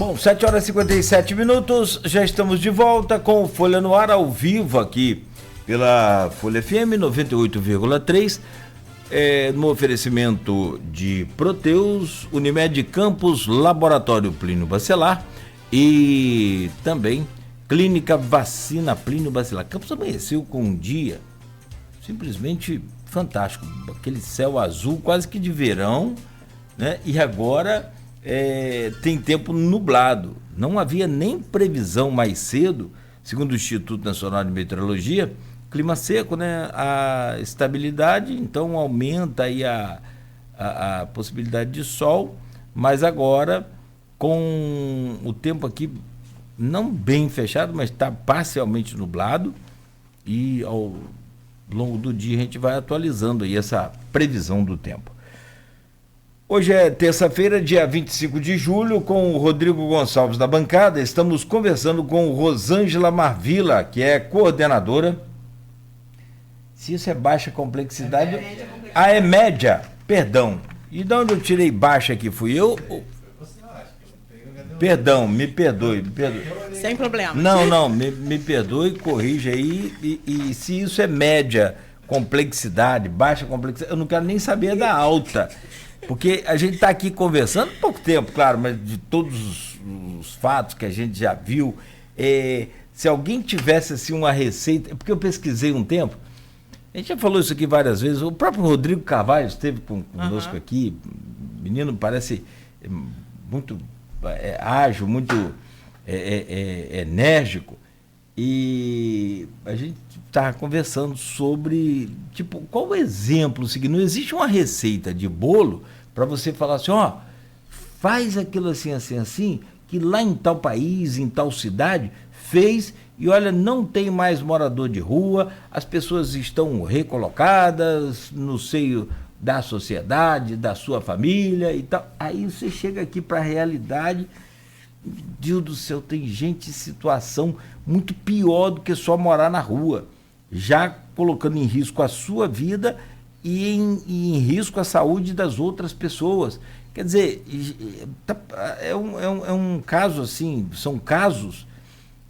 Bom, 7 horas e 57 minutos, já estamos de volta com o Folha no Ar ao vivo aqui pela Folha FM 98,3, no oferecimento de Proteus, Unimed Campos, Laboratório Plínio Bacelar e também Clínica Vacina Plínio Bacelar. Campos amanheceu com um dia simplesmente fantástico, aquele céu azul quase que de verão, né? E agora tem tempo nublado. Não havia nem previsão mais cedo, segundo o Instituto Nacional de Meteorologia, clima seco, né? A estabilidade, então aumenta aí a possibilidade de sol, mas agora com o tempo aqui não bem fechado, mas está parcialmente nublado e ao longo do dia a gente vai atualizando aí essa previsão do tempo. Hoje é terça-feira, dia 25 de julho, com o Rodrigo Gonçalves da bancada. Estamos conversando com Rosângela Marvila, que é coordenadora. Se isso é baixa complexidade... é média, perdão. E de onde eu tirei baixa aqui? Fui eu? Perdão, me perdoe. Sem problema. Não, me perdoe, corrija aí. E se isso é média complexidade, baixa complexidade, eu não quero nem saber da alta. Porque a gente está aqui conversando pouco tempo, claro, mas de todos os fatos que a gente já viu, se alguém tivesse assim uma receita, porque eu pesquisei um tempo, a gente já falou isso aqui várias vezes, o próprio Rodrigo Carvalho esteve conosco aqui, menino parece muito ágil, muito enérgico, e a gente estava conversando sobre, tipo, qual o exemplo seguinte? Não existe uma receita de bolo para você falar assim, ó, faz aquilo assim, assim, assim, que lá em tal país, em tal cidade, fez, e olha, não tem mais morador de rua, as pessoas estão recolocadas no seio da sociedade, da sua família e tal. Aí você chega aqui para a realidade, Deus do céu, tem gente em situação muito pior do que só morar na rua, já colocando em risco a sua vida e em risco a saúde das outras pessoas. Quer dizer, é um caso assim, são casos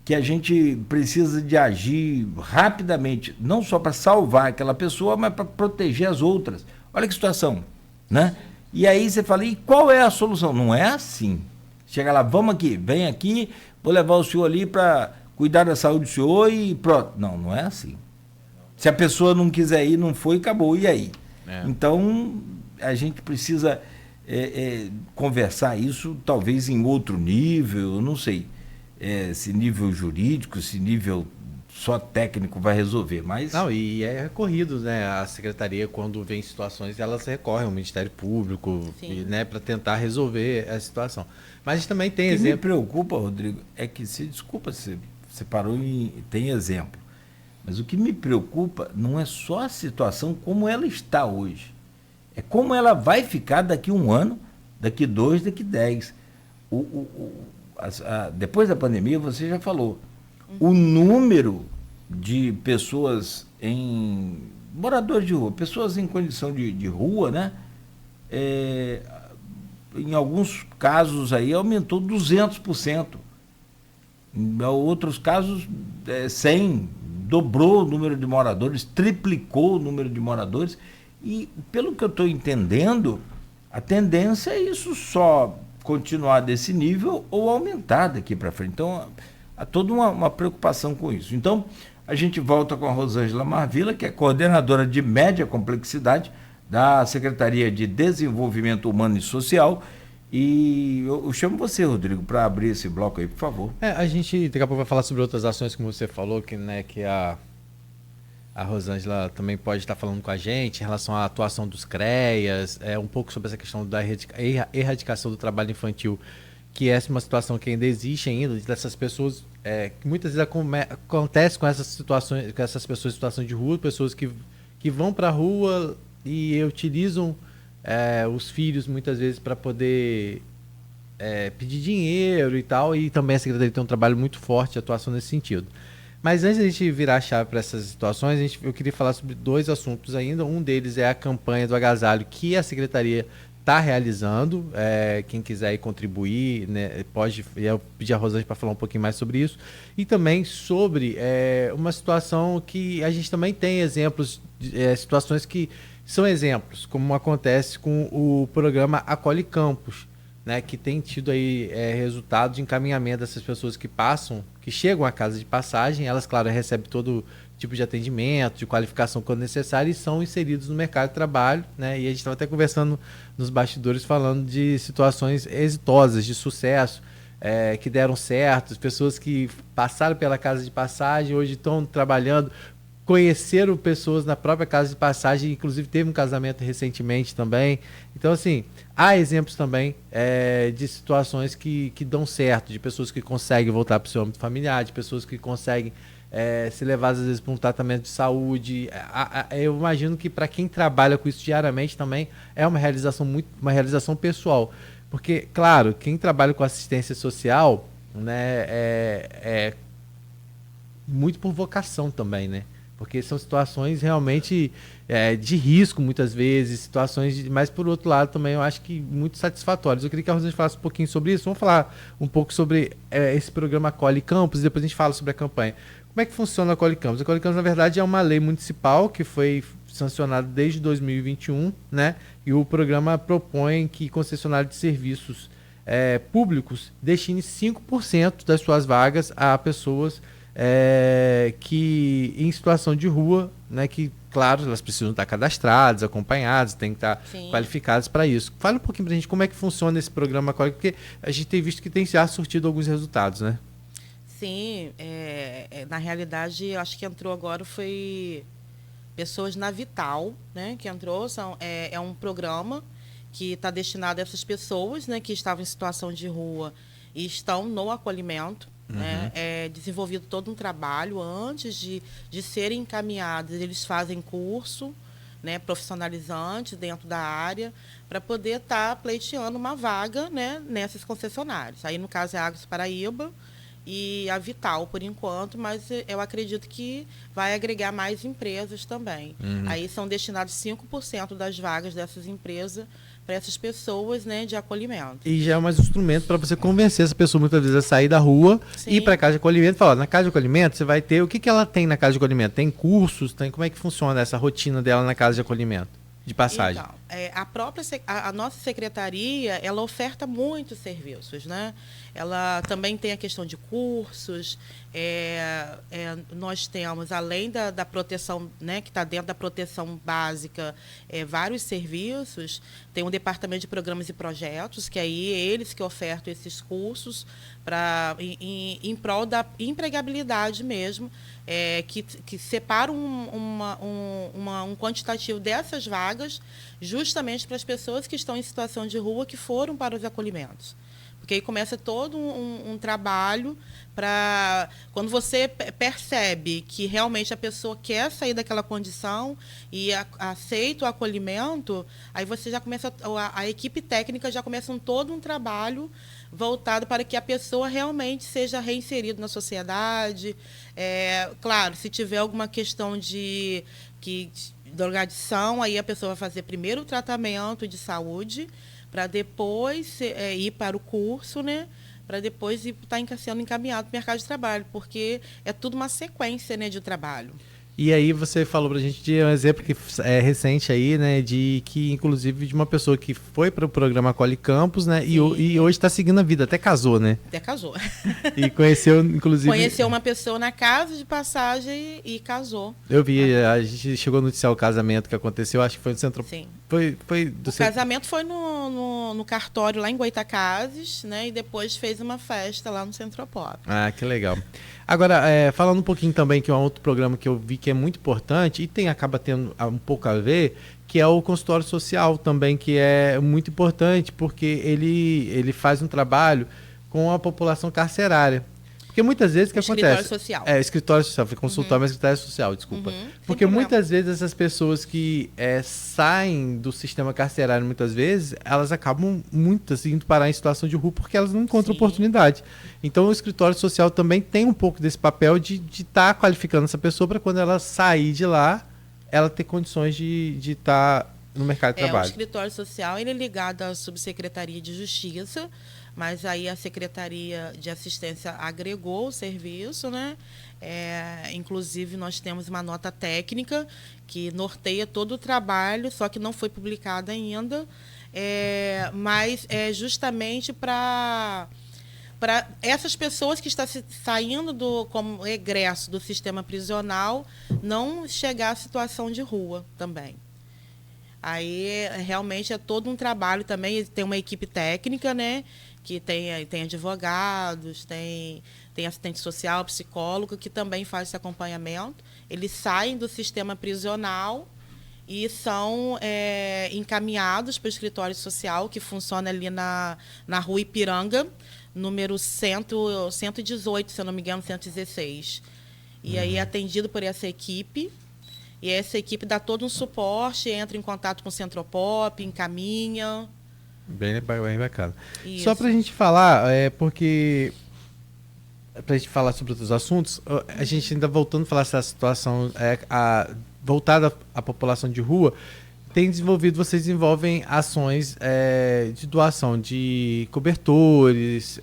que a gente precisa de agir rapidamente, não só para salvar aquela pessoa, mas para proteger as outras. Olha que situação, né? E aí você fala, e qual é a solução? Não é assim. Chega lá, vamos aqui, vem aqui, vou levar o senhor ali para cuidar da saúde do senhor e pronto. Não é assim. Se a pessoa não quiser ir, não foi, acabou, e aí? Então, a gente precisa conversar isso, talvez em outro nível, não sei, se nível jurídico, se nível só técnico vai resolver, mas... Não, e é recorrido, né? A secretaria, quando vem situações, elas recorrem ao Ministério Público, né, para tentar resolver a situação. Mas a gente também tem exemplo... O que me preocupa, Rodrigo, é que, desculpa, você parou e tem exemplo, mas o que me preocupa não é só a situação como ela está hoje, é como ela vai ficar daqui 1 ano, daqui 2, daqui 10. Depois da pandemia, você já falou, o número de pessoas moradores de rua, pessoas em condição de rua, né? Em alguns casos aí aumentou 200%. Em outros casos, 100%, dobrou o número de moradores, triplicou o número de moradores. E, pelo que eu estou entendendo, a tendência é isso só continuar desse nível ou aumentar daqui para frente. Então, há toda uma preocupação com isso. Então, a gente volta com a Rosângela Marvila, que é coordenadora de média complexidade da Secretaria de Desenvolvimento Humano e Social. E eu chamo você, Rodrigo, para abrir esse bloco aí, por favor. A gente daqui a pouco vai falar sobre outras ações, como você falou, que a Rosângela também pode estar falando com a gente em relação à atuação dos CREAS, um pouco sobre essa questão da erradicação do trabalho infantil, que é uma situação que ainda existe ainda, dessas pessoas, que muitas vezes acontece com essas situações, com essas pessoas em situação de rua, pessoas que vão para a rua e utilizam os filhos muitas vezes para poder pedir dinheiro e tal, e também a Secretaria tem um trabalho muito forte de atuação nesse sentido. Mas antes de a gente virar a chave para essas situações, eu queria falar sobre 2 assuntos ainda. Um deles é a campanha do agasalho que a Secretaria está realizando. Quem quiser aí contribuir, né, pode. Eu pedir a Rosângela para falar um pouquinho mais sobre isso. E também sobre uma situação que a gente também tem exemplos, situações que são exemplos, como acontece com o programa Acolhe Campos, né, que tem tido aí resultado de encaminhamento dessas pessoas que chegam à casa de passagem. Elas, claro, recebem todo tipo de atendimento, de qualificação quando necessário, e são inseridos no mercado de trabalho, né? E a gente estava até conversando nos bastidores falando de situações exitosas, de sucesso, que deram certo, pessoas que passaram pela casa de passagem, hoje estão trabalhando, conheceram pessoas na própria casa de passagem, inclusive teve um casamento recentemente também. Então, assim, há exemplos também de situações que dão certo, de pessoas que conseguem voltar para o seu âmbito familiar, de pessoas que conseguem se levadas às vezes para um tratamento de saúde. Eu imagino que para quem trabalha com isso diariamente também é uma realização pessoal. Porque, claro, quem trabalha com assistência social, né, é muito por vocação também, né? Porque são situações realmente de risco, muitas vezes, mas por outro lado também eu acho que muito satisfatórias. Eu queria que a Rosângela falasse um pouquinho sobre isso. Vamos falar um pouco sobre esse programa Acolhe Campos e depois a gente fala sobre a campanha. Como é que funciona o Acolhe Campos? O Acolhe Campos, na verdade, é uma lei municipal que foi sancionada desde 2021, né? E o programa propõe que concessionário de serviços públicos destine 5% das suas vagas a pessoas que em situação de rua, né, que, claro, elas precisam estar cadastradas, acompanhadas, têm que estar qualificadas para isso. Fala um pouquinho para a gente como é que funciona esse programa Acolhe, porque a gente tem visto que tem já surtido alguns resultados, né? Sim, na realidade, eu acho que entrou agora foi pessoas na Vital, né, que entrou, é um programa que está destinado a essas pessoas, né, que estavam em situação de rua e estão no acolhimento. Né? É desenvolvido todo um trabalho antes de serem encaminhados. Eles fazem curso, né, profissionalizante dentro da área para poder estar pleiteando uma vaga, né, nessas concessionárias. Aí, no caso, é a Águas Paraíba e a Vital, por enquanto, mas eu acredito que vai agregar mais empresas também. Aí são destinados 5% das vagas dessas empresas para essas pessoas, né, de acolhimento. E já é mais um instrumento para você convencer essa pessoa muitas vezes a sair da rua, ir para a casa de acolhimento e falar, na casa de acolhimento você vai ter, o que ela tem na casa de acolhimento? Tem cursos, como é que funciona essa rotina dela na casa de acolhimento, de passagem? Então, a nossa secretaria, ela oferta muitos serviços, né? Ela também tem a questão de cursos, nós temos, além da proteção, né, que está dentro da proteção básica, vários serviços. Tem um departamento de programas e projetos, que aí eles que ofertam esses cursos em prol da empregabilidade mesmo, que separam um quantitativo dessas vagas justamente para as pessoas que estão em situação de rua que foram para os acolhimentos. Porque aí começa todo um trabalho para... Quando você percebe que realmente a pessoa quer sair daquela condição e aceita o acolhimento, aí você já começa... A equipe técnica já começa todo um trabalho voltado para que a pessoa realmente seja reinserida na sociedade. Claro, se tiver alguma questão de drogadição, aí a pessoa vai fazer primeiro o tratamento de saúde, para depois ir para o curso, né? Para depois estar sendo encaminhado para o mercado de trabalho, porque é tudo uma sequência, né, de trabalho. E aí você falou pra gente de um exemplo que é recente aí, né, inclusive de uma pessoa que foi para o programa Acolhe Campos, né, e hoje está seguindo a vida, até casou, né? Até casou. E conheceu, inclusive... Conheceu uma pessoa na casa de passagem e casou. Eu vi, a gente chegou a noticiar o casamento que aconteceu, acho que foi no centro... Sim. O casamento foi no cartório lá em Goitacazes, né, e depois fez uma festa lá no Centropop. Ah, que legal. Agora, falando um pouquinho também, que é um outro programa que eu vi que é muito importante e acaba tendo um pouco a ver, que é o consultório social também, que é muito importante, porque ele faz um trabalho com a população carcerária. Porque muitas vezes o que acontece... Escritório social. Escritório social, foi consultório, mas escritório social, desculpa. Porque muitas vezes essas pessoas que saem do sistema carcerário, muitas vezes, elas acabam muitas indo parar em situação de rua porque elas não encontram oportunidade. Então o escritório social também tem um pouco desse papel de qualificando essa pessoa para quando ela sair de lá, ela ter condições de estar no mercado de O trabalho. escritório social ele é ligado à Subsecretaria de Justiça, mas aí a Secretaria de Assistência agregou o serviço, né? Inclusive, nós temos uma nota técnica que norteia todo o trabalho, só que não foi publicada ainda, mas é justamente para essas pessoas que estão saindo como egresso do sistema prisional não chegar à situação de rua também. Aí, realmente, é todo um trabalho também. Tem uma equipe técnica, né? Que tem advogados, tem assistente social, psicólogo, que também faz esse acompanhamento. Eles saem do sistema prisional e são encaminhados para o escritório social, que funciona ali na Rua Ipiranga, número 118, se eu não me engano, 116. E aí é atendido por essa equipe. E essa equipe dá todo um suporte, entra em contato com o Centropop, encaminha. Bem bacana. Isso. Só para a gente falar, porque para a gente falar sobre outros assuntos, a gente ainda voltando a falar dessa situação voltada à população de rua, vocês desenvolvem ações de doação de cobertores.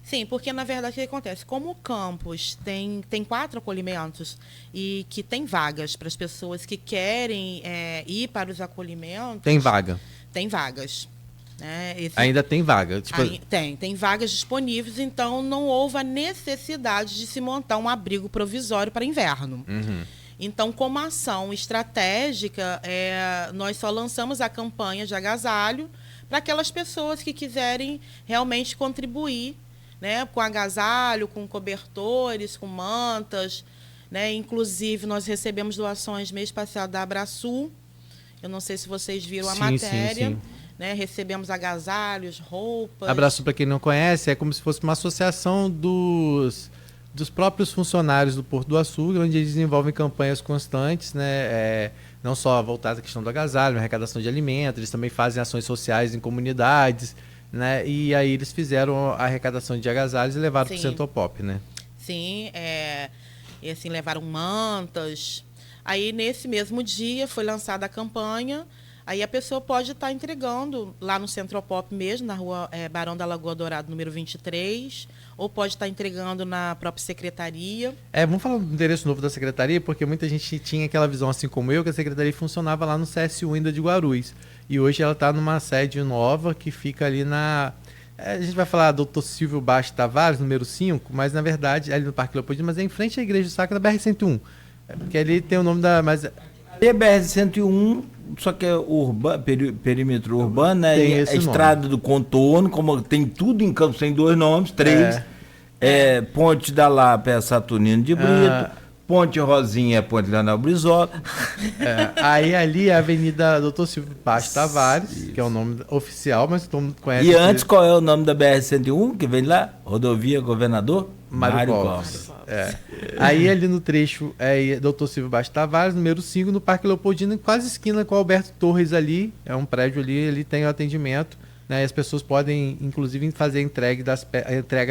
Sim, porque na verdade o que acontece? Como o campus tem 4 acolhimentos e que tem vagas para as pessoas que querem ir para os acolhimentos. Tem vaga. Tem vagas. Ainda tem vaga? Tem vagas disponíveis, então não houve a necessidade de se montar um abrigo provisório para inverno. Uhum. Então, como ação estratégica, nós só lançamos a campanha de agasalho para aquelas pessoas que quiserem realmente contribuir, né, com agasalho, com cobertores, com mantas, né? Inclusive, nós recebemos doações mês passado da Abraçul. Eu não sei se vocês viram a matéria. Sim. Né? Recebemos agasalhos, roupas. Abraçul, para quem não conhece, é como se fosse uma associação dos próprios funcionários do Porto do Açúcar, onde eles desenvolvem campanhas constantes, né? Não só voltadas à questão do agasalho, arrecadação de alimentos, eles também fazem ações sociais em comunidades, né? E aí eles fizeram a arrecadação de agasalhos e levaram para o Centropop, né? Sim, e assim, levaram mantas. Aí, nesse mesmo dia, foi lançada a campanha. Aí a pessoa pode estar entregando lá no Centropop mesmo, na rua Barão da Lagoa Dourada, número 23, ou pode estar entregando na própria secretaria. Vamos falar do endereço novo da secretaria, porque muita gente tinha aquela visão, assim como eu, que a secretaria funcionava lá no CSU ainda de Guarulhos. E hoje ela está numa sede nova que fica ali na... A gente vai falar Dr. Silvio Baixo Tavares, número 5, mas na verdade, ali no Parque Leopoldino, mas é em frente à Igreja do Sacro da BR-101. Porque ali tem o nome da... Mas... BR-101, só que é perímetro urbano, né? Tem a Estrada do Contorno, como tem tudo em Campos, tem 2 nomes, 3. Ponte da Lapa é Saturnino de Brito, Ponte Rosinha é Ponte Leonel Brizola. Aí ali é a Avenida Dr. Silvio Baixo Tavares, que é o nome oficial, mas todo mundo conhece. E antes, qual é o nome da BR-101, que vem lá? Rodovia Governador Mário Covas. Aí ali no trecho Dr. Silvio Baixo Tavares, número 5, no Parque Leopoldino, quase esquina com o Alberto Torres ali, é um prédio ali, ele tem o atendimento, né, e as pessoas podem, inclusive, fazer a entrega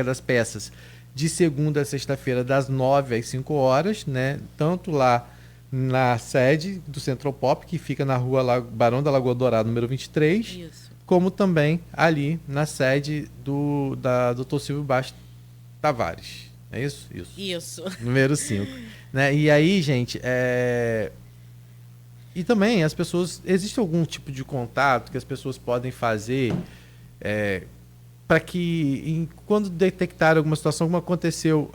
das peças de segunda a sexta-feira, das 9 às 5 horas, né, tanto lá na sede do Centropop, que fica na rua Barão da Lagoa Dourada, número 23, Isso. como também ali na sede da Dr. Silvio Baixo Tavares. É isso? Isso. Número 5. Né? E aí, gente, e também as pessoas... Existe algum tipo de contato que as pessoas podem fazer para que, quando detectar alguma situação, como aconteceu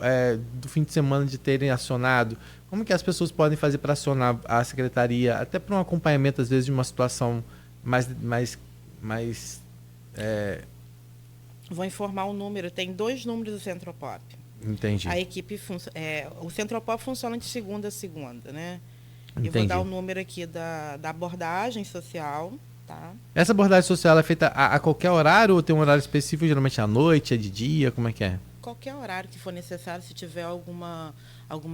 do fim de semana de terem acionado, como que as pessoas podem fazer para acionar a secretaria, até para um acompanhamento, às vezes, de uma situação mais Vou informar o número. Tem 2 números do Centropop. Entendi. A equipe o Centropop funciona de segunda a segunda, né? Entendi. Eu vou dar o número aqui da abordagem social, tá? Essa abordagem social é feita a qualquer horário ou tem um horário específico, geralmente à noite, é de dia, como é que é? Qualquer horário que for necessário, se tiver alguma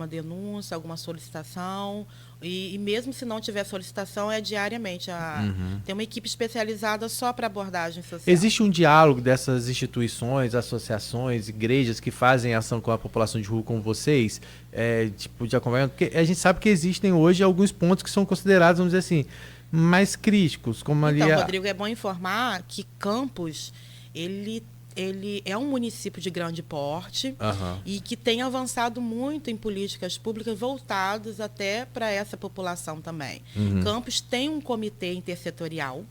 denúncia, alguma solicitação, e mesmo se não tiver solicitação, é diariamente. Tem uma equipe especializada só para abordagem social. Existe um diálogo dessas instituições, associações, igrejas que fazem ação com a população de rua como vocês, tipo de acompanhamento? Porque a gente sabe que existem hoje alguns pontos que são considerados, vamos dizer assim, mais críticos, como ali... Então, Rodrigo, é bom informar que Campos, ele é um município de grande porte e que tem avançado muito em políticas públicas voltadas até para essa população também. Campos tem um comitê intersetorial,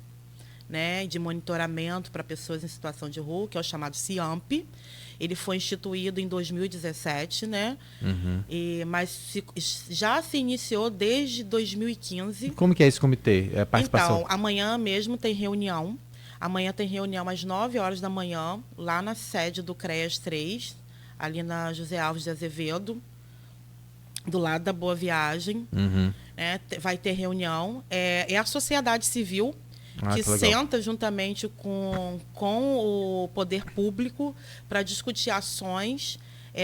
né, de monitoramento para pessoas em situação de rua, que é o chamado CIAMP. Ele foi instituído em 2017, né? Mas já se iniciou desde 2015. Como que é esse comitê? É a participação? Então, amanhã mesmo tem reunião. Amanhã tem reunião às 9 horas da manhã, lá na sede do CREAS 3, ali na José Alves de Azevedo, do lado da Boa Viagem. Né? Vai ter reunião. É a sociedade civil que senta juntamente com o poder público para discutir ações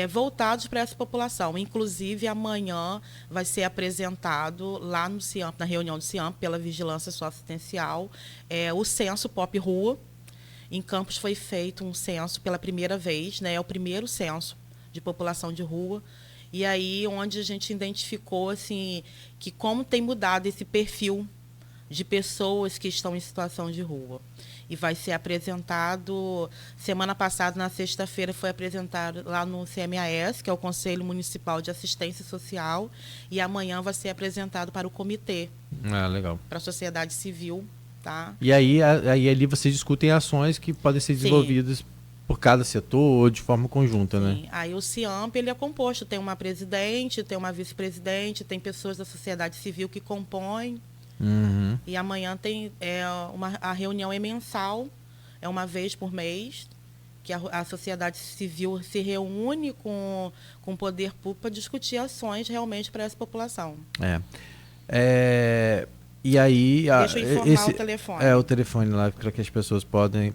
voltadas para essa população. Inclusive, amanhã vai ser apresentado lá no CIAMP, na reunião do CIAMP, pela Vigilância Socioassistencial, o censo Pop Rua. Em Campos foi feito um censo pela primeira vez, né? É o primeiro censo de população de rua. E aí, onde a gente identificou assim, que como tem mudado esse perfil de pessoas que estão em situação de rua. E vai ser apresentado, semana passada, na sexta-feira, foi apresentado lá no CMAS, que é o Conselho Municipal de Assistência Social, e amanhã vai ser apresentado para o comitê. Legal. Para a sociedade civil, tá? E aí ali vocês discutem ações que podem ser desenvolvidas por cada setor ou de forma conjunta, né? Aí o CIAMP, ele é composto, tem uma presidente, tem uma vice-presidente, tem pessoas da sociedade civil que compõem. E amanhã tem a reunião é mensal, é uma vez por mês, que a sociedade civil se reúne com o poder público para discutir ações realmente para essa população. E aí... Deixa eu informar o telefone. O telefone lá, para que as pessoas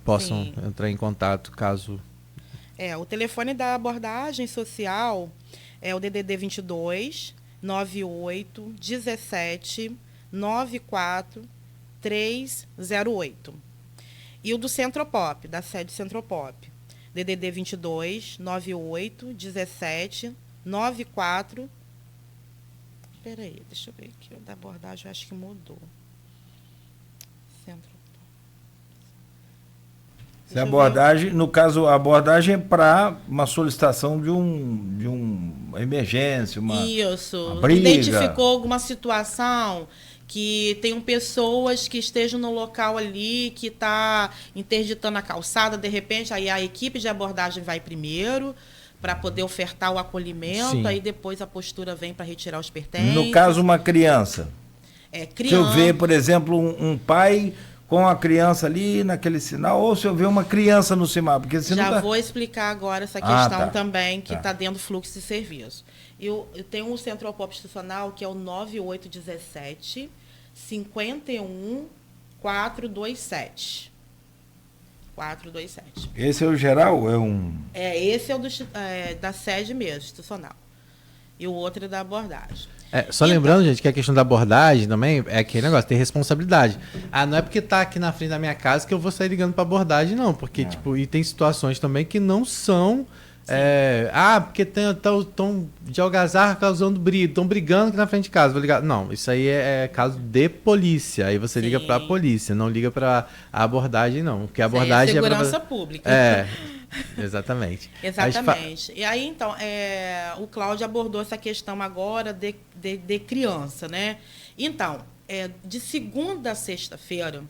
possam entrar em contato caso... O telefone da abordagem social é o DDD 22 98 17 94308. E o do Centropop, da sede Centropop, DDD 22 98 17 94. Espera aí, deixa eu ver aqui, o da abordagem eu acho que mudou. Centropop. Se a abordagem, no caso, a abordagem é para uma solicitação de uma emergência, uma briga. Identificou alguma situação que tenham pessoas que estejam no local ali, que está interditando a calçada, de repente, aí a equipe de abordagem vai primeiro para poder ofertar o acolhimento, aí depois a postura vem para retirar os pertences. No caso, uma criança. Se eu ver, por exemplo, um pai com a criança ali naquele sinal, ou se eu ver uma criança no CIMAP. Porque vou explicar agora essa questão também, que está dentro do fluxo de serviço. Eu tenho um Centropop institucional que é o 9817 51 427. 427. Esse é o geral? Esse é o da sede mesmo, institucional. E o outro é da abordagem. Lembrando, gente, que a questão da abordagem também é aquele negócio, tem responsabilidade. Não é porque tá aqui na frente da minha casa que eu vou sair ligando para abordagem, não. Porque, e tem situações também que não são... porque estão de algazarra causando briga, estão brigando aqui na frente de casa, vou ligar. Não, isso aí é caso de polícia. Aí você liga para a polícia, não liga para a abordagem, não. Porque a abordagem segurança pública. Exatamente. Exatamente. E aí, então, o Cláudio abordou essa questão agora de criança, né? Então, de segunda a sexta-feira,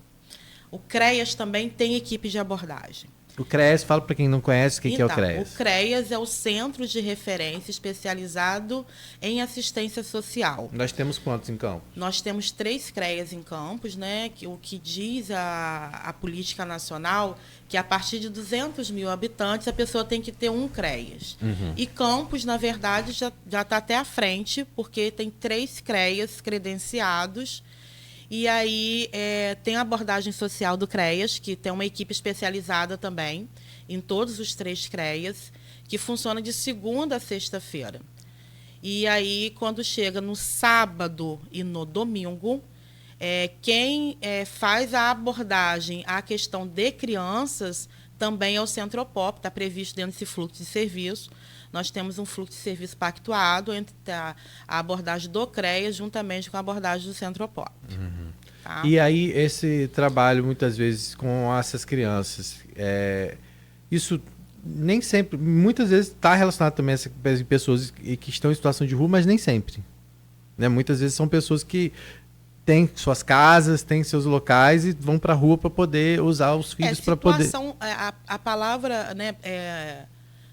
o CREAS também tem equipe de abordagem. O CREAS, fala para quem não conhece o que é o CREAS. O CREAS é o Centro de Referência Especializado em Assistência Social. Nós temos quantos em Campos? Nós temos 3 CREAS em Campos, né? O que diz a política nacional que a partir de 200 mil habitantes a pessoa tem que ter um CREAS. E Campos, na verdade, já está até à frente, porque tem 3 CREAS credenciados. E aí tem a abordagem social do CREAS, que tem uma equipe especializada também em todos os 3 CREAS, que funciona de segunda a sexta-feira. E aí, quando chega no sábado e no domingo, quem faz a abordagem à questão de crianças também é o Centropop, está previsto dentro desse fluxo de serviço. Nós temos um fluxo de serviço pactuado entre a abordagem do CREAS juntamente com a abordagem do Centropop. Tá? E aí, esse trabalho, muitas vezes, com essas crianças, isso nem sempre, muitas vezes está relacionado também a essas pessoas que estão em situação de rua, mas nem sempre. Né? Muitas vezes são pessoas que têm suas casas, têm seus locais e vão para a rua para poder usar os filhos para poder... A palavra, né,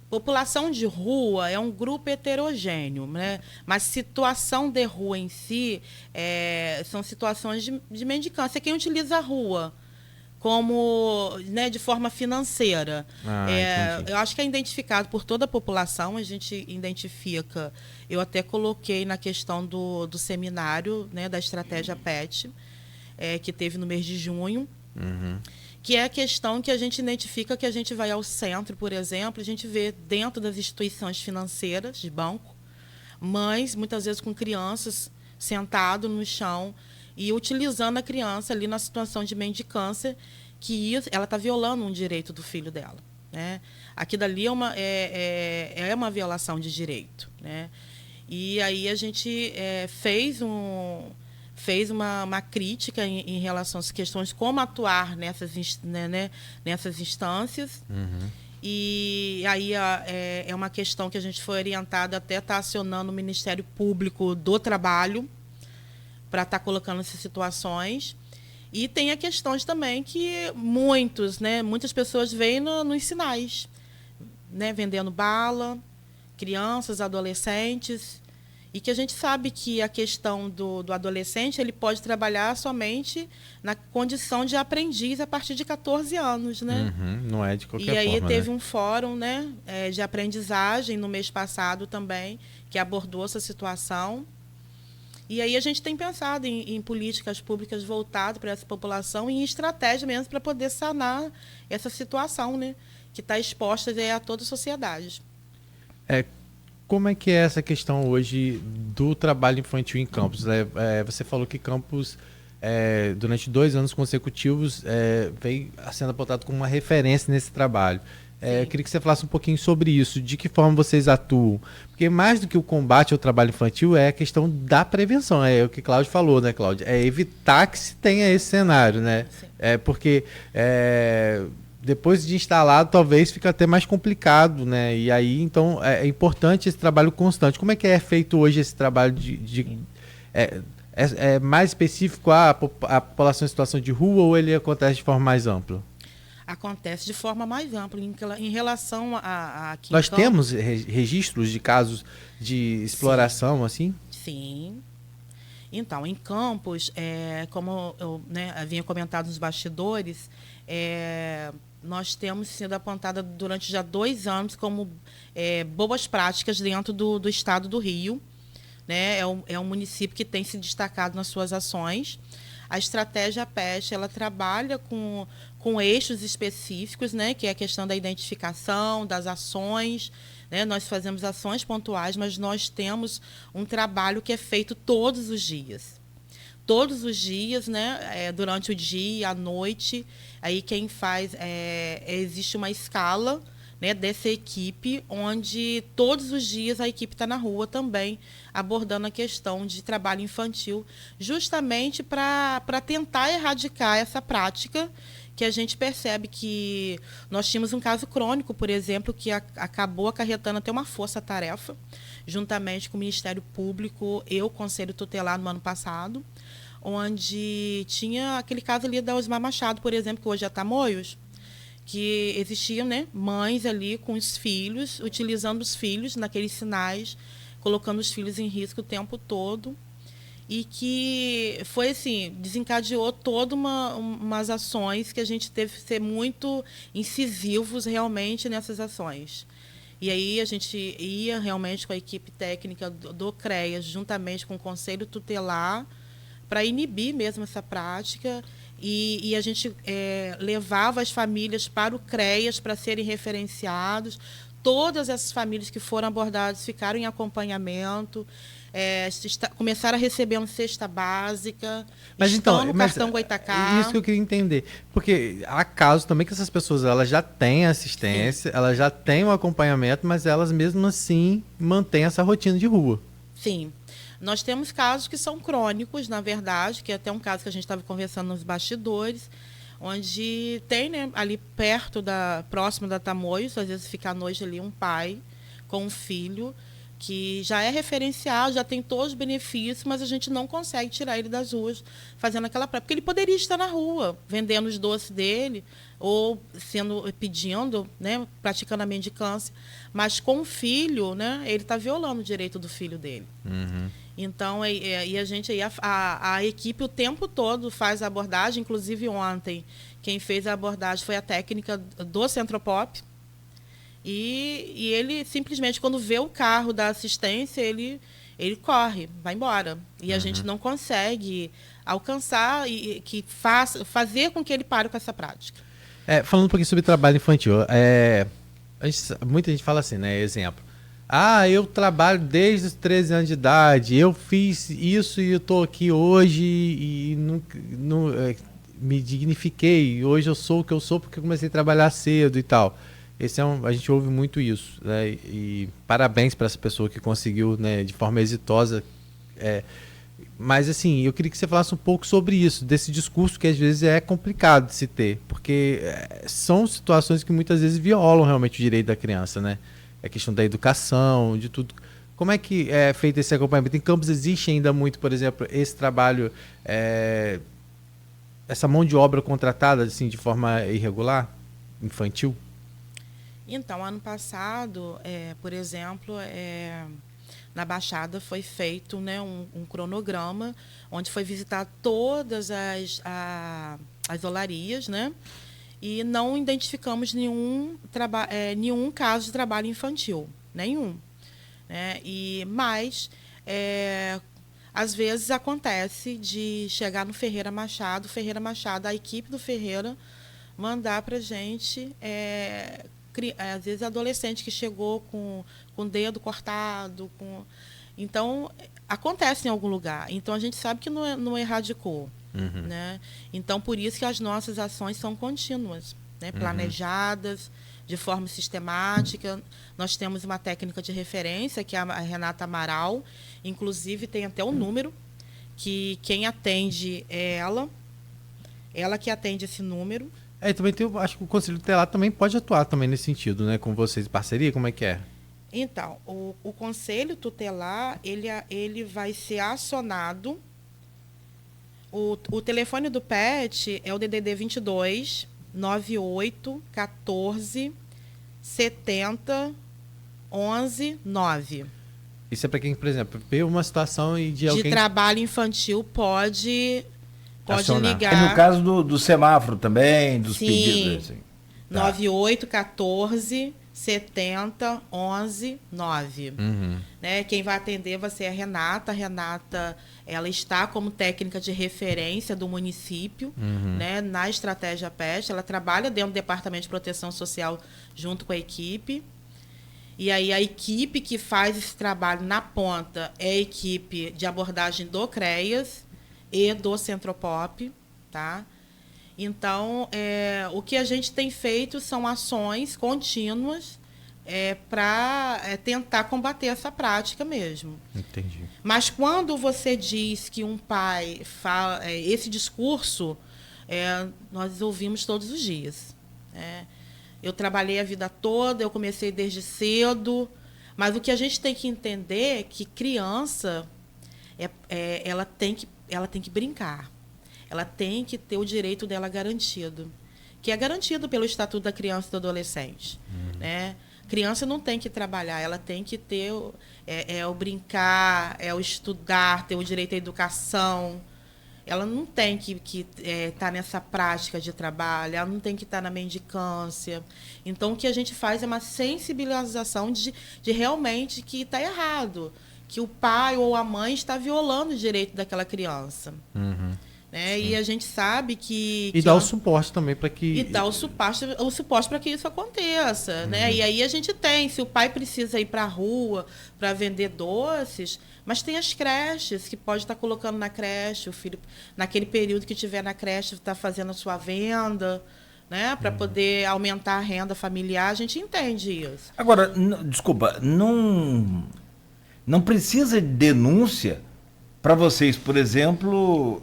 população de rua é um grupo heterogêneo, né? Mas situação de rua em si são situações de mendicância. Quem utiliza a rua como, né, de forma financeira. Eu acho que é identificado por toda a população, a gente identifica, eu até coloquei na questão do seminário, né, da estratégia PET, que teve no mês de junho, que é a questão que a gente identifica que a gente vai ao centro, por exemplo, a gente vê dentro das instituições financeiras, de banco, mães, muitas vezes com crianças, sentado no chão, e utilizando a criança ali na situação de mendicância, que ela está violando um direito do filho dela. Né? Aqui dali é uma violação de direito. Né? E aí a gente fez uma crítica em relação às questões de como atuar nessas instâncias. E aí é uma questão que a gente foi orientada até estar acionando o Ministério Público do Trabalho, para estar colocando essas situações. E tem a questões também que muitas pessoas veem nos sinais, né, vendendo bala, crianças, adolescentes, e que a gente sabe que a questão do adolescente, ele pode trabalhar somente na condição de aprendiz a partir de 14 anos. Né? Não é de qualquer forma. E aí teve né? um fórum, né, de aprendizagem no mês passado também, que abordou essa situação. E aí a gente tem pensado em políticas públicas voltadas para essa população e em estratégia mesmo para poder sanar essa situação, né, que está exposta a toda a sociedade. Como é que é essa questão hoje do trabalho infantil em Campos? Você falou que Campos, durante 2 anos consecutivos, vem sendo apontado como uma referência nesse trabalho. Eu queria que você falasse um pouquinho sobre isso, de que forma vocês atuam. Porque mais do que o combate ao trabalho infantil é a questão da prevenção. É o que Cláudio falou, né, Cláudio? É evitar que se tenha esse cenário, né? Porque depois de instalado, talvez fique até mais complicado, né? E aí, então, é importante esse trabalho constante. Como é que é feito hoje esse trabalho é mais específico à população em situação de rua ou ele acontece de forma mais ampla? Acontece de forma mais ampla em relação a Nós temos registros de casos de exploração, assim? Sim. Então, em Campos, como eu havia comentado nos bastidores, nós temos sido apontada durante já 2 anos como boas práticas dentro do estado do Rio. Né? É um município que tem se destacado nas suas ações. A estratégia PET, ela trabalha com eixos específicos, né, que é a questão da identificação, das ações. Né? Nós fazemos ações pontuais, mas nós temos um trabalho que é feito todos os dias. Todos os dias, né, durante o dia, à noite, aí quem faz, existe uma escala, né, dessa equipe, onde todos os dias a equipe está na rua também, abordando a questão de trabalho infantil, justamente para tentar erradicar essa prática, que a gente percebe que nós tínhamos um caso crônico, por exemplo, que acabou acarretando até uma força-tarefa, juntamente com o Ministério Público e o Conselho Tutelar no ano passado, onde tinha aquele caso ali da Osmar Machado, por exemplo, que hoje é Tamoios, que existiam, né, mães ali com os filhos, utilizando os filhos naqueles sinais, colocando os filhos em risco o tempo todo, e que foi assim, desencadeou todas umas ações que a gente teve que ser muito incisivos realmente nessas ações. E aí a gente ia realmente com a equipe técnica do CREAS, juntamente com o Conselho Tutelar, para inibir mesmo essa prática. E a gente levava as famílias para o CREAS para serem referenciados. Todas essas famílias que foram abordadas ficaram em acompanhamento, começaram a receber uma cesta básica, estão no cartão Goitacá. Isso que eu queria entender. Porque há casos também que essas pessoas elas já têm assistência, elas já têm um acompanhamento, mas elas mesmo assim mantêm essa rotina de rua. Sim. Nós temos casos que são crônicos, na verdade, que é até um caso que a gente estava conversando nos bastidores, onde tem, né, ali próximo da Tamoios, às vezes fica à noite ali um pai com um filho que já é referencial, já tem todos os benefícios, mas a gente não consegue tirar ele das ruas fazendo aquela prática. Porque ele poderia estar na rua, vendendo os doces dele, ou pedindo, né, praticando a mendicância. Mas com o filho, né, ele está violando o direito do filho dele. Uhum. Então, e a gente aí, a equipe o tempo todo faz a abordagem, inclusive ontem, quem fez a abordagem foi a técnica do Centropop. E ele simplesmente, quando vê o carro da assistência, ele corre, vai embora. E a gente não consegue alcançar e fazer com que ele pare com essa prática. Falando um pouquinho sobre trabalho infantil, muita gente fala assim, né? Exemplo. Eu trabalho desde os 13 anos de idade, eu fiz isso e eu estou aqui hoje e me dignifiquei. Hoje eu sou o que eu sou porque eu comecei a trabalhar cedo e tal. A gente ouve muito isso, né? E parabéns para essa pessoa que conseguiu, né, de forma exitosa. Mas assim, eu queria que você falasse um pouco sobre isso, desse discurso que às vezes é complicado de se ter, porque são situações que muitas vezes violam realmente o direito da criança, né? A questão da educação, de tudo. Como é que é feito esse acompanhamento? Em Campos existe ainda muito, por exemplo, esse trabalho, essa mão de obra contratada assim, de forma irregular, infantil? Então, ano passado, por exemplo, na Baixada foi feito, né, um cronograma onde foi visitar todas as olarias, né, e não identificamos nenhum caso de trabalho infantil, nenhum. Né, mas, às vezes acontece de chegar no Ferreira Machado, a equipe do Ferreira mandar para a gente... às vezes adolescente que chegou com o dedo cortado. Então, acontece em algum lugar. Então, a gente sabe que não erradicou. Uhum. Né? Então, por isso que as nossas ações são contínuas, né? Planejadas, de forma sistemática. Nós temos uma técnica de referência, que é a Renata Amaral. Inclusive, tem até um número, que quem atende é ela que atende esse número. Também acho que o Conselho Tutelar também pode atuar também nesse sentido, né? Com vocês, parceria, como é que é? Então, o Conselho Tutelar, ele vai ser acionado. O telefone do PET é o DDD 22 98 14 70 11 9. Isso é para quem, por exemplo, vê uma situação de alguém... De trabalho infantil pode ligar. No caso do semáforo também, dos Sim. pedidos. Assim. 98 14 70 11 9. Uhum. Né? Quem vai atender vai ser a Renata. A Renata, ela está como técnica de referência do município, né? Na estratégia PEST. Ela trabalha dentro do Departamento de Proteção Social junto com a equipe. E aí a equipe que faz esse trabalho na ponta é a equipe de abordagem do CREAS e do Centropop, tá? Então, o que a gente tem feito são ações contínuas para tentar combater essa prática mesmo. Entendi. Mas quando você diz que um pai fala esse discurso, nós ouvimos todos os dias. Eu trabalhei a vida toda, eu comecei desde cedo, mas o que a gente tem que entender é que criança, ela tem que brincar. Ela tem que ter o direito dela garantido, que é garantido pelo Estatuto da Criança e do Adolescente. Né? Criança não tem que trabalhar, ela tem que ter o brincar, o estudar, ter o direito à educação. Ela não tem que estar nessa prática de trabalho, ela não tem que estar na mendicância. Então, o que a gente faz é uma sensibilização de realmente que está errado, que o pai ou a mãe está violando o direito daquela criança. Né? E a gente sabe que... E dá o suporte também para que... E dá o suporte para que isso aconteça. Né? E aí a gente tem, se o pai precisa ir para a rua para vender doces, mas tem as creches, que pode estar colocando na creche, o filho, naquele período que estiver na creche, está fazendo a sua venda, né? Para poder aumentar a renda familiar, a gente entende isso. Agora, desculpa, não precisa de denúncia para vocês, por exemplo,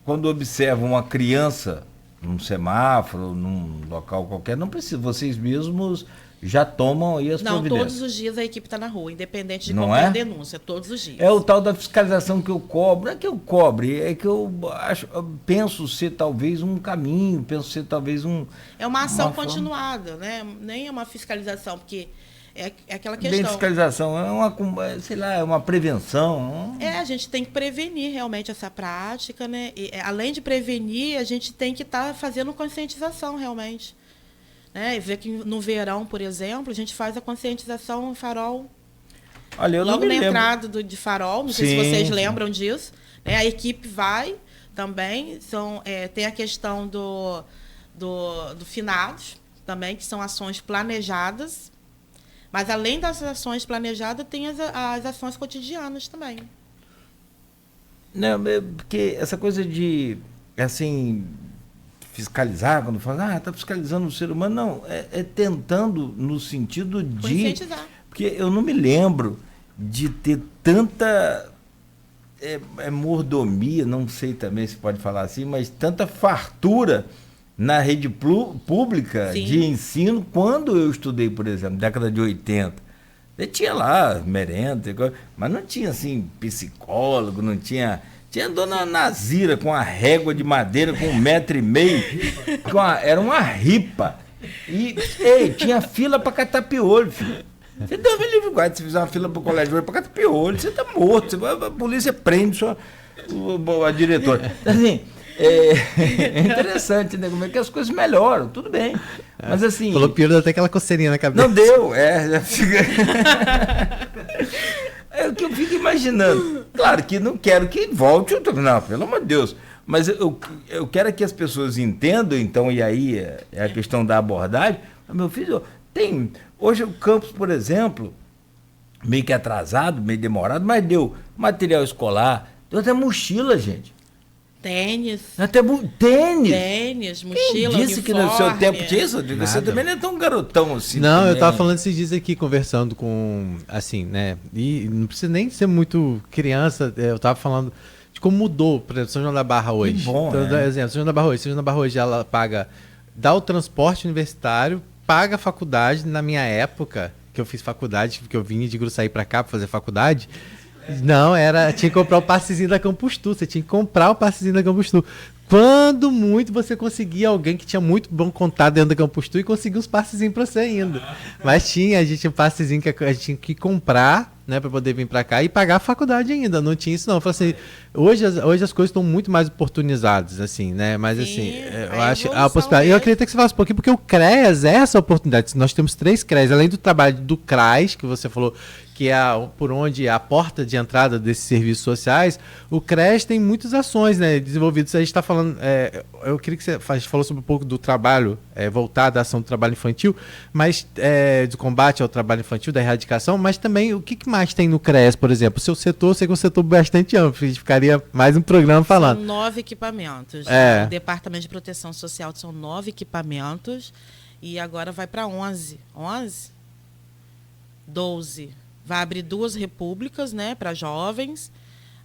quando observam uma criança num semáforo, num local qualquer, não precisa, vocês mesmos já tomam aí as Não, providências. todos os dias a equipe está na rua, independente de Não qualquer é? denúncia, todos os dias. É o tal da fiscalização que eu cobro. Não é que eu cobre, é que eu penso ser talvez um caminho, penso ser talvez um... É uma ação uma forma- continuada, né? Nem é uma fiscalização, porque é aquela Bem, questão. fiscalização é uma, sei lá, é uma prevenção. A gente tem que prevenir realmente essa prática, né? E, além de prevenir, a gente tem que estar fazendo conscientização realmente. Né? E ver que no verão, por exemplo, a gente faz a conscientização em farol. Olha, eu Logo não me na lembro. entrada de farol, não sei se Sim, vocês sim. lembram disso. Né? A equipe vai também. Tem a questão do finados também, que são ações planejadas. Mas além das ações planejadas, tem as ações cotidianas também. Não, porque essa coisa de, assim, fiscalizar, quando fala, tá fiscalizando o ser humano, não, é tentando no sentido de... Conscientizar. Porque eu não me lembro de ter tanta mordomia, não sei também se pode falar assim, mas tanta fartura na rede pública Sim. de ensino quando eu estudei, por exemplo, década de 80. Tinha lá merenda, mas não tinha assim psicólogo, não tinha... Tinha a dona Nazira com a régua de madeira com 1,5 metro, era uma ripa. E tinha fila para catar piolho, filho. Você Deus me livre, guarda, se fizer uma fila pro colégio hoje pra catar piolho, você tá morto, a polícia prende só a diretora. Assim, é interessante, né? Como é que as coisas melhoram, tudo bem. Mas assim. Falou piolho, deu até aquela coceirinha na cabeça. Não deu, já fica. É o que eu fico imaginando. Claro que não quero que volte, não, pelo amor de Deus. Mas eu quero que as pessoas entendam, então, e aí é a questão da abordagem. Meu filho, hoje o campus, por exemplo, meio que atrasado, meio demorado, mas deu material escolar, deu até mochila, gente. Tênis. Até tênis. Tênis, mochila, Quem disse que no seu tempo tinha isso? Você Nada. também não é tão garotão assim. Não, também, eu tava né? falando esses dias aqui, conversando com, assim, né, e não precisa nem ser muito criança, eu tava falando de como mudou, por exemplo, São João da Barra hoje. bom, Então, né? dá exemplo, São João da Barra hoje, ela dá o transporte universitário, paga a faculdade. Na minha época, que eu fiz faculdade, que eu vinha de Gruçaí pra cá pra fazer faculdade, não, tinha que comprar o passezinho da Campus Tour, você tinha que comprar o passezinho da Campus Tour. Quando muito você conseguia alguém que tinha muito bom contato dentro da Campus Tour e conseguia os passezinhos pra você ainda. Mas a gente tinha um passezinho que a gente tinha que comprar, né, pra poder vir pra cá e pagar a faculdade ainda. Não tinha isso não. Eu falei assim, hoje as coisas estão muito mais oportunizadas, assim, né? Mas Sim, assim, eu a acho a evolução possibilidade. Eu mesmo. acredito que você falasse um pouquinho, porque o CREAS é essa oportunidade. Nós temos 3 CREAS, além do trabalho do CRAS, que você falou, que é por onde a porta de entrada desses serviços sociais, o CREAS tem muitas ações, né, desenvolvidas. A gente está falando, eu queria que você falou sobre um pouco do trabalho voltado à ação do trabalho infantil, mas do combate ao trabalho infantil, da erradicação, mas também o que mais tem no CREAS, por exemplo? O seu setor, eu sei que é um setor bastante amplo, a gente ficaria mais um programa falando. São 9 equipamentos. O Departamento de Proteção Social são 9 equipamentos e agora vai para 11. 11? 12. Vai abrir 2 repúblicas, né, para jovens.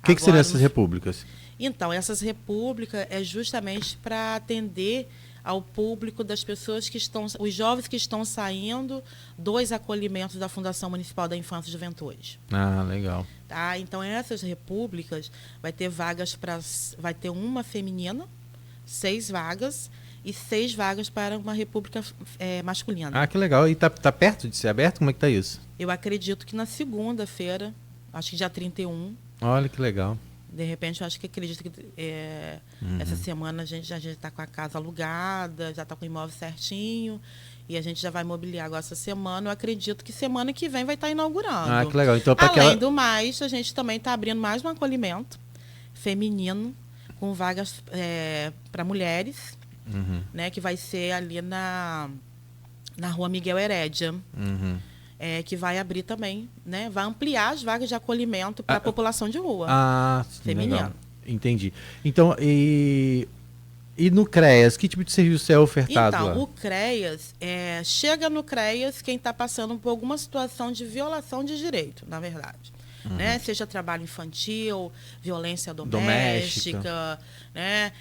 O que seriam essas repúblicas? Então, essas repúblicas é justamente para atender ao público das pessoas que estão, os jovens que estão saindo dos acolhimentos da Fundação Municipal da Infância e Juventude. Ah, legal. Tá? Então, essas repúblicas vai ter vagas vai ter uma feminina, 6 vagas, e 6 vagas para uma república masculina. Ah, que legal. E tá perto de ser aberto? Como é que tá isso? Eu acredito que na segunda-feira, acho que dia 31, Olha que legal. de repente, eu acredito que essa semana a gente já está com a casa alugada, já está com o imóvel certinho, e a gente já vai mobiliar agora essa semana. Eu acredito que semana que vem vai estar inaugurando. Ah, que legal. Então, Além do mais, a gente também está abrindo mais um acolhimento feminino, com vagas para mulheres, né, que vai ser ali na Rua Miguel Herédia. Que vai abrir também, né? Vai ampliar as vagas de acolhimento para a população de rua. Feminina. Legal. Entendi. Então, e no CREAS, que tipo de serviço é ofertado lá? Então, o CREAS, chega no CREAS quem está passando por alguma situação de violação de direito, na verdade. né? Seja trabalho infantil, violência doméstica. Né?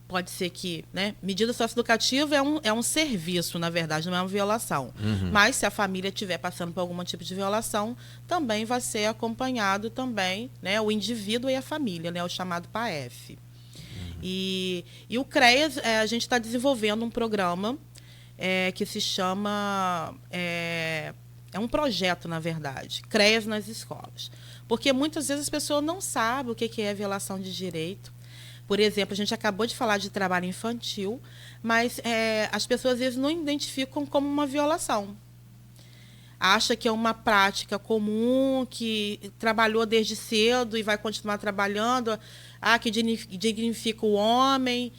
Pode ser que, né, medida socioeducativa é um serviço, na verdade, não é uma violação. Mas se a família estiver passando por algum tipo de violação, também vai ser acompanhado também, né, o indivíduo e a família, né, o chamado PAEF. E o CREAS, a gente está desenvolvendo um programa que se chama... É um projeto, na verdade, CREAS nas escolas. Porque muitas vezes as pessoas não sabem o que é violação de direito. Por exemplo, a gente acabou de falar de trabalho infantil, mas as pessoas às vezes não identificam como uma violação. Acha que é uma prática comum, que trabalhou desde cedo e vai continuar trabalhando, que dignifica o homem.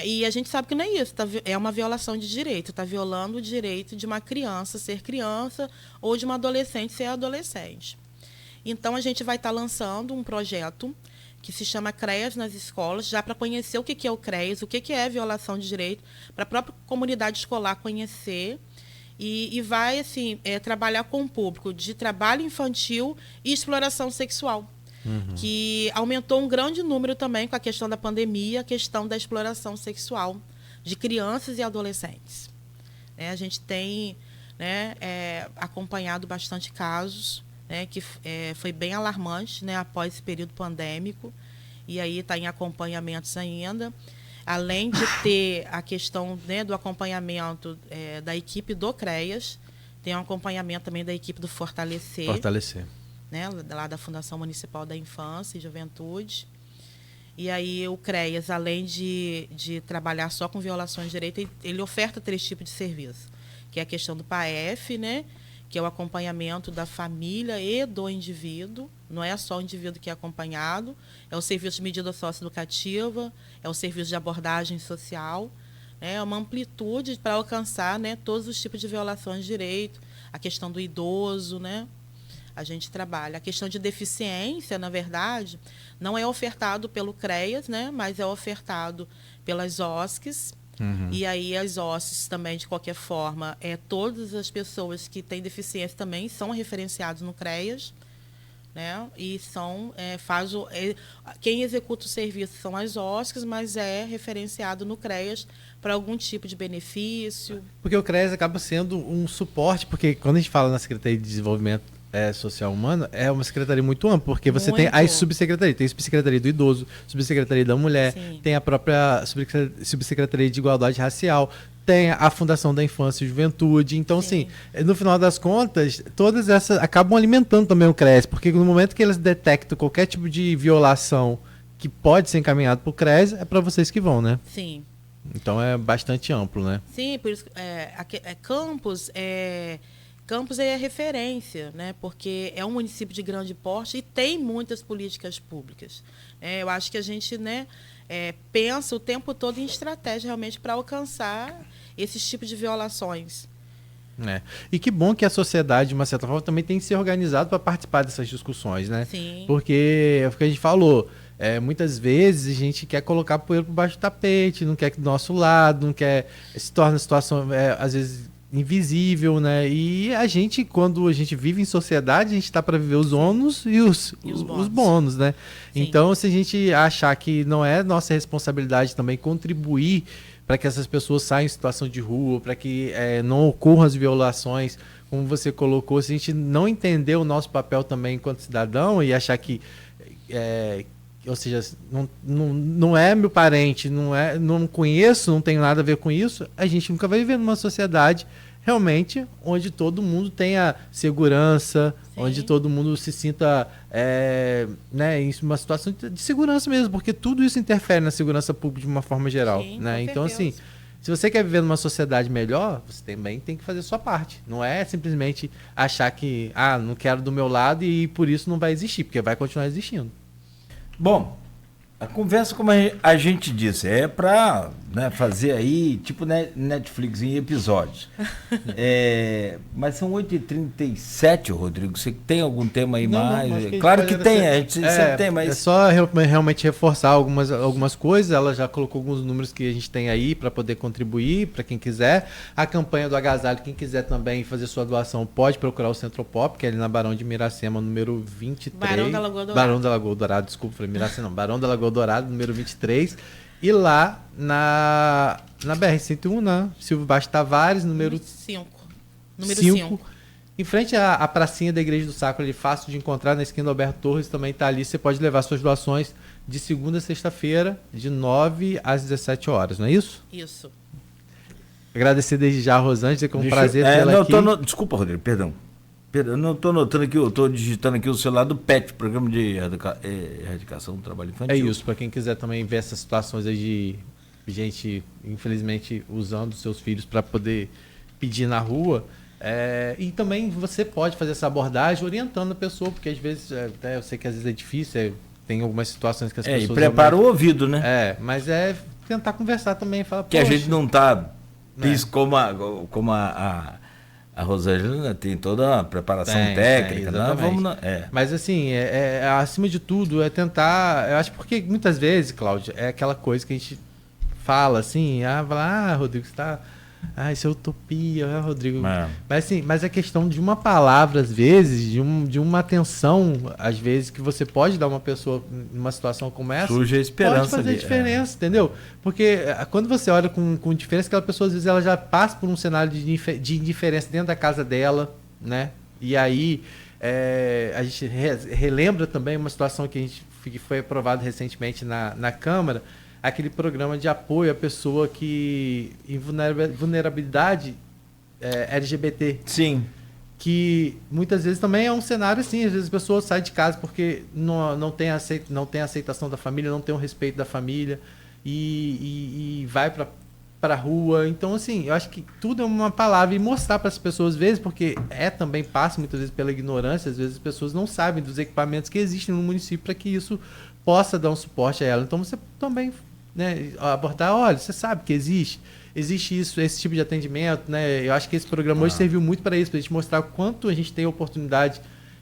E a gente sabe que não é isso, é uma violação de direito, está violando o direito de uma criança ser criança ou de uma adolescente ser adolescente. Então, a gente vai estar lançando um projeto que se chama CREAS nas escolas, já para conhecer o que é o CREAS, o que é violação de direito, para a própria comunidade escolar conhecer, e vai assim, trabalhar com o público de trabalho infantil e exploração sexual, que aumentou um grande número também com a questão da pandemia, a questão da exploração sexual de crianças e adolescentes. A gente tem, né, acompanhado bastante casos, né, que foi bem alarmante, né, após esse período pandêmico, e aí está em acompanhamentos ainda. Além de ter a questão, né, do acompanhamento da equipe do CREAS, tem um acompanhamento também da equipe do Fortalecer. Né, lá da Fundação Municipal da Infância e Juventude. E aí o CREAS, além de trabalhar só com violações de direito, ele oferta 3 tipos de serviço, que é a questão do PAEF, né, que é o acompanhamento da família e do indivíduo, não é só o indivíduo que é acompanhado, é o serviço de medida socioeducativa, é o serviço de abordagem social, é uma amplitude para alcançar, né, todos os tipos de violações de direito, a questão do idoso, né, a gente trabalha. A questão de deficiência, na verdade, não é ofertado pelo CREAS, né, mas é ofertado pelas OSCs. E aí as OSCs também, de qualquer forma, todas as pessoas que têm deficiência também são referenciadas no CREAS, né? E quem executa o serviço são as OSCs, mas é referenciado no CREAS para algum tipo de benefício. Porque o CREAS acaba sendo um suporte, porque quando a gente fala na Secretaria de Desenvolvimento Social Humano, é uma secretaria muito ampla, porque você tem as subsecretarias, tem a subsecretaria do idoso, subsecretaria da mulher, Sim. tem a própria subsecretaria de igualdade racial, tem a Fundação da Infância e Juventude. Então, Sim. assim, no final das contas, todas essas acabam alimentando também o CREAS, porque no momento que eles detectam qualquer tipo de violação que pode ser encaminhado para o CREAS, é para vocês que vão, né? Sim. Então é bastante amplo, né? Sim, por isso Campos é referência, né? Porque é um município de grande porte e tem muitas políticas públicas. Eu acho que a gente, né, pensa o tempo todo em estratégia realmente para alcançar esses tipos de violações. E que bom que a sociedade, de uma certa forma, também tem que ser organizado para participar dessas discussões, né? Sim. Porque é o que a gente falou. Muitas vezes a gente quer colocar poeira por baixo do tapete, não quer que do nosso lado, não quer, se torna a situação, às vezes, invisível, né? E a gente, quando a gente vive em sociedade, a gente está para viver os ônus e os bônus, né? Sim. Então, se a gente achar que não é nossa responsabilidade também contribuir para que essas pessoas saiam em situação de rua, para que não ocorram as violações, como você colocou, se a gente não entender o nosso papel também enquanto cidadão e achar que ou seja, não é meu parente, não conheço, não tem nada a ver com isso, a gente nunca vai viver numa sociedade realmente onde todo mundo tenha segurança, Sim. onde todo mundo se sinta né, em uma situação de segurança mesmo, porque tudo isso interfere na segurança pública de uma forma geral. Sim, né? com Então, certeza. assim, se você quer viver numa sociedade melhor, você também tem que fazer a sua parte. Não é simplesmente achar que não quero do meu lado e por isso não vai existir, porque vai continuar existindo. Bom, A conversa, como a gente disse, é para, né, fazer aí, tipo Netflix em episódios. Mas são 8h37, Rodrigo. Você tem algum tema aí mais? Claro que tem, a gente sempre tem, mas... É só realmente reforçar algumas coisas. Ela já colocou alguns números que a gente tem aí para poder contribuir, para quem quiser. A campanha do agasalho, quem quiser também fazer sua doação, pode procurar o Centro Pop, que é ali na Barão de Miracema, número 23. Barão da Lagoa Dourada. Barão da Lagoa Dourada, desculpa, falei Miracema não. Barão da Lagoa Dourado, número 23, e lá na BR-101, né? Silvio Baixo Tavares, número 5. Número 5. Em frente à pracinha da Igreja do Sacro, ali fácil de encontrar, na esquina do Alberto Torres, também está ali. Você pode levar suas doações de segunda a sexta-feira, de 9 às 17 horas, não é isso? Isso. Agradecer desde já a Rosângela, que é um prazer tê-la aqui. Desculpa, Rodrigo, perdão. Eu não estou notando aqui, eu estou digitando aqui o celular do PET, Programa de Erradicação do Trabalho Infantil. É isso, para quem quiser também ver essas situações aí de gente, infelizmente, usando seus filhos para poder pedir na rua. E também você pode fazer essa abordagem orientando a pessoa, porque às vezes, eu sei que às vezes é difícil, tem algumas situações que as pessoas... E prepara o ouvido, né? Mas tentar conversar também. Falar, que a gente não está... Como a Rosângela tem toda a preparação técnica, Mas assim, acima de tudo, é tentar. Eu acho porque muitas vezes, Cláudio, é aquela coisa que a gente fala assim, Rodrigo, você está. Isso é utopia, Rodrigo. Mas é questão de uma palavra, às vezes, de uma atenção, às vezes, que você pode dar a uma pessoa numa situação como essa. Surge a esperança. Pode fazer diferença, entendeu? Porque quando você olha com diferença, aquela pessoa, às vezes, ela já passa por um cenário de indiferença dentro da casa dela, né? E aí, a gente relembra também uma situação que foi aprovada recentemente na Câmara, aquele programa de apoio à pessoa em vulnerabilidade LGBT. Sim. Que muitas vezes também é um cenário assim, às vezes a pessoa sai de casa porque não tem a aceitação da família, não tem o respeito da família e vai para a rua. Então, assim, eu acho que tudo é uma palavra e mostrar para as pessoas, às vezes, porque também passa muitas vezes pela ignorância, às vezes as pessoas não sabem dos equipamentos que existem no município para que isso possa dar um suporte a ela. Então, você também... abordar, olha, você sabe que existe isso, esse tipo de atendimento, né? Eu acho que esse programa hoje serviu muito para isso, para a gente mostrar o quanto a gente tem a oportunidade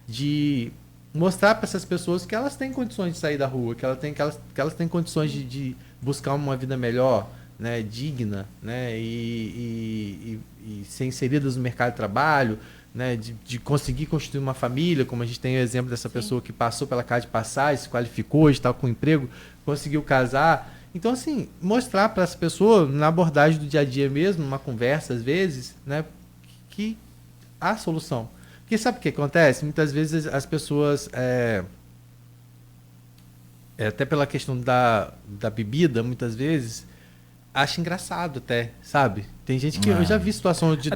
de mostrar para essas pessoas que elas têm condições de sair da rua, que elas têm condições de buscar uma vida melhor, né? Digna, né? E ser inseridas no mercado de trabalho, né? De conseguir constituir uma família, como a gente tem o exemplo dessa pessoa que passou pela casa de passagem, se qualificou, está com emprego, conseguiu casar. Então, assim, mostrar para essa pessoa, na abordagem do dia a dia mesmo, numa conversa, às vezes, né, que há solução. Porque sabe o que acontece? Muitas vezes as pessoas, até pela questão da bebida, muitas vezes, acham engraçado até, sabe? Tem gente que eu já vi situação de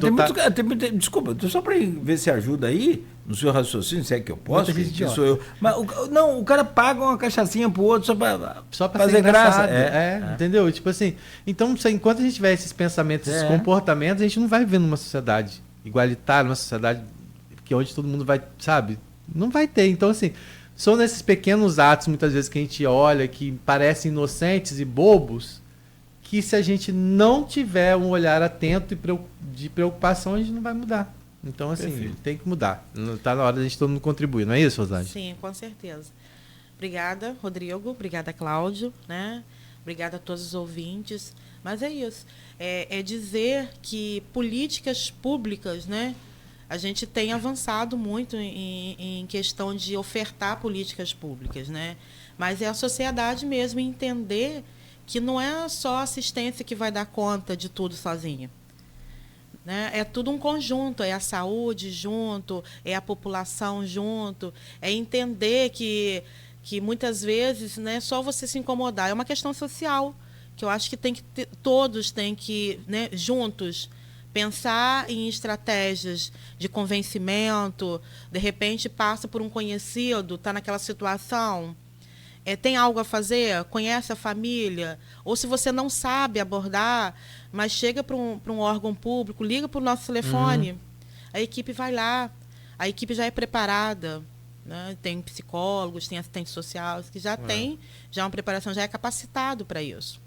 desculpa, só para ver se ajuda aí no seu raciocínio, se é que eu posso, que sou eu. Mas o cara paga uma cachaçinha pro outro só para fazer graça. Entendeu? Tipo assim, então enquanto a gente tiver esses pensamentos, esses comportamentos, a gente não vai viver numa sociedade igualitária, numa sociedade onde todo mundo vai, sabe? Não vai ter. Então, assim, são nesses pequenos atos, muitas vezes, que a gente olha, que parecem inocentes e bobos, que se a gente não tiver um olhar atento e de preocupação, a gente não vai mudar. Então, assim, tem que mudar. Está na hora de a gente todo mundo contribuir, não é isso, Rosângela? Sim, com certeza. Obrigada, Rodrigo. Obrigada, Cláudio. Né? Obrigada a todos os ouvintes. Mas é isso. É dizer que políticas públicas, né? A gente tem avançado muito em questão de ofertar políticas públicas, né? Mas é a sociedade mesmo entender que não é só a assistência que vai dar conta de tudo sozinha. Né? É tudo um conjunto, é a saúde junto, é a população junto, é entender que muitas vezes não é só você se incomodar, é uma questão social, que eu acho que todos têm que, né, juntos, pensar em estratégias de convencimento, de repente passa por um conhecido, está naquela situação, tem algo a fazer, conhece a família, ou se você não sabe abordar, mas chega para um órgão público, liga para o nosso telefone, a equipe vai lá, a equipe já é preparada, né? Tem psicólogos, tem assistente social, que já tem já uma preparação, já é capacitado para isso.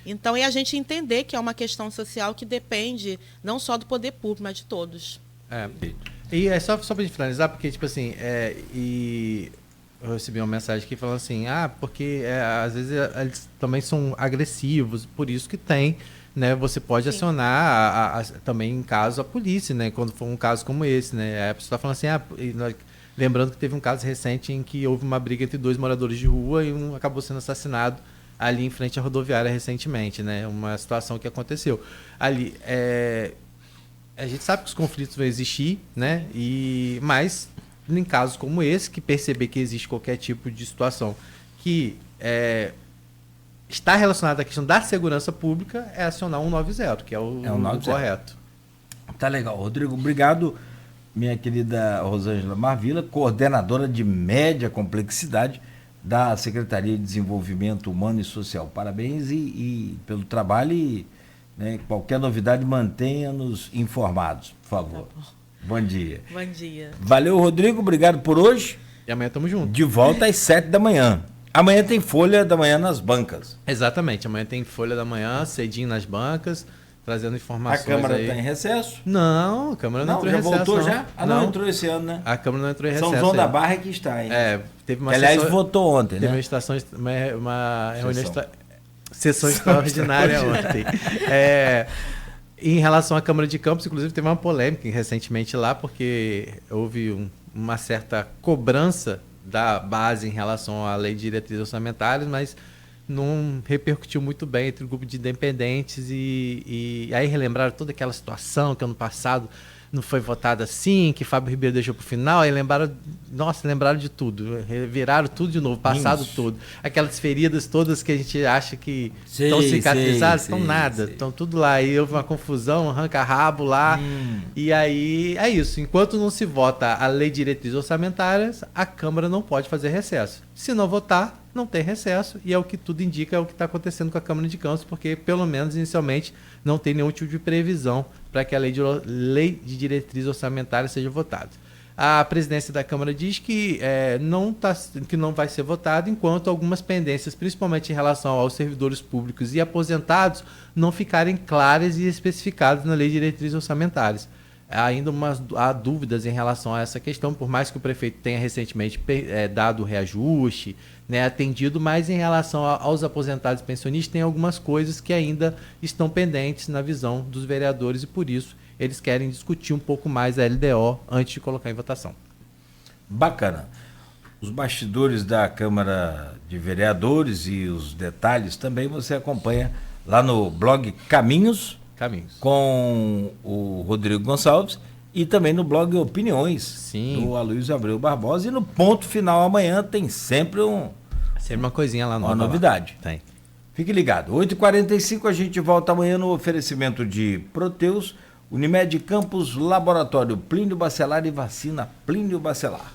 Então, é a gente entender que é uma questão social que depende não só do poder público, mas de todos. E é só para gente finalizar, porque, tipo assim, e eu recebi uma mensagem aqui falando assim, porque às vezes eles também são agressivos, por isso que tem, né? Você pode acionar também em caso a polícia, né? Quando for um caso como esse, né? A pessoa está falando assim, lembrando que teve um caso recente em que houve uma briga entre 2 moradores de rua e um acabou sendo assassinado ali em frente à rodoviária recentemente, né? Uma situação que aconteceu. Ali, a gente sabe que os conflitos vão existir, né? Mas, em casos como esse, que perceber que existe qualquer tipo de situação que está relacionada à questão da segurança pública, é acionar 190, que é o correto. Tá legal. Rodrigo, obrigado. Minha querida Rosângela Marvila, coordenadora de média complexidade da Secretaria de Desenvolvimento Humano e Social. Parabéns e pelo trabalho e, né, qualquer novidade mantenha-nos informados, por favor. Tá bom dia. Bom dia. Valeu, Rodrigo, obrigado por hoje. E amanhã estamos juntos. De volta às 7 da manhã. Amanhã tem Folha da Manhã nas bancas. Exatamente, amanhã tem Folha da Manhã, cedinho nas bancas, trazendo informações. A Câmara está em recesso? Não, a Câmara não entrou em recesso. Voltou não. já? Não entrou esse ano, né? A Câmara não entrou em recesso. São João da Barra é que está, hein? Teve uma aliás, votou ontem, teve né? uma reunião sessão extraordinária ontem. Em relação à Câmara de Campos, inclusive, teve uma polêmica recentemente lá, porque houve uma certa cobrança da base em relação à lei de diretrizes orçamentárias, mas não repercutiu muito bem entre o grupo de independentes e aí relembraram toda aquela situação que ano passado não foi votado assim, que Fábio Ribeiro deixou para o final, aí lembraram de tudo, viraram tudo de novo, passado tudo. Aquelas feridas todas que a gente acha que estão cicatrizadas, estão nada, estão tudo lá. E houve uma confusão, um arranca-rabo lá. E aí é isso, enquanto não se vota a lei de diretrizes orçamentárias, a Câmara não pode fazer recesso. Se não votar, não tem recesso, e é o que tudo indica, é o que está acontecendo com a Câmara de Campos, porque, pelo menos inicialmente, não tem nenhum tipo de previsão para que a lei de diretrizes orçamentárias seja votada. A presidência da Câmara diz que não vai ser votada enquanto algumas pendências, principalmente em relação aos servidores públicos e aposentados, não ficarem claras e especificadas na lei de diretrizes orçamentárias. Ainda há dúvidas em relação a essa questão, por mais que o prefeito tenha recentemente dado reajuste, né, atendido, mas em relação aos aposentados e pensionistas tem algumas coisas que ainda estão pendentes na visão dos vereadores e por isso eles querem discutir um pouco mais a LDO antes de colocar em votação. Bacana. Os bastidores da Câmara de Vereadores e os detalhes também você acompanha lá no blog Caminhos. Com o Rodrigo Gonçalves e também no blog Opiniões do Aloysio Abreu Barbosa. E no ponto final amanhã tem sempre uma coisinha lá nova. Uma novidade. Lá. Tem. Fique ligado. 8h45 a gente volta amanhã no oferecimento de Proteus, Unimed Campos, Laboratório Plínio Bacelar e Vacina Plínio Bacelar.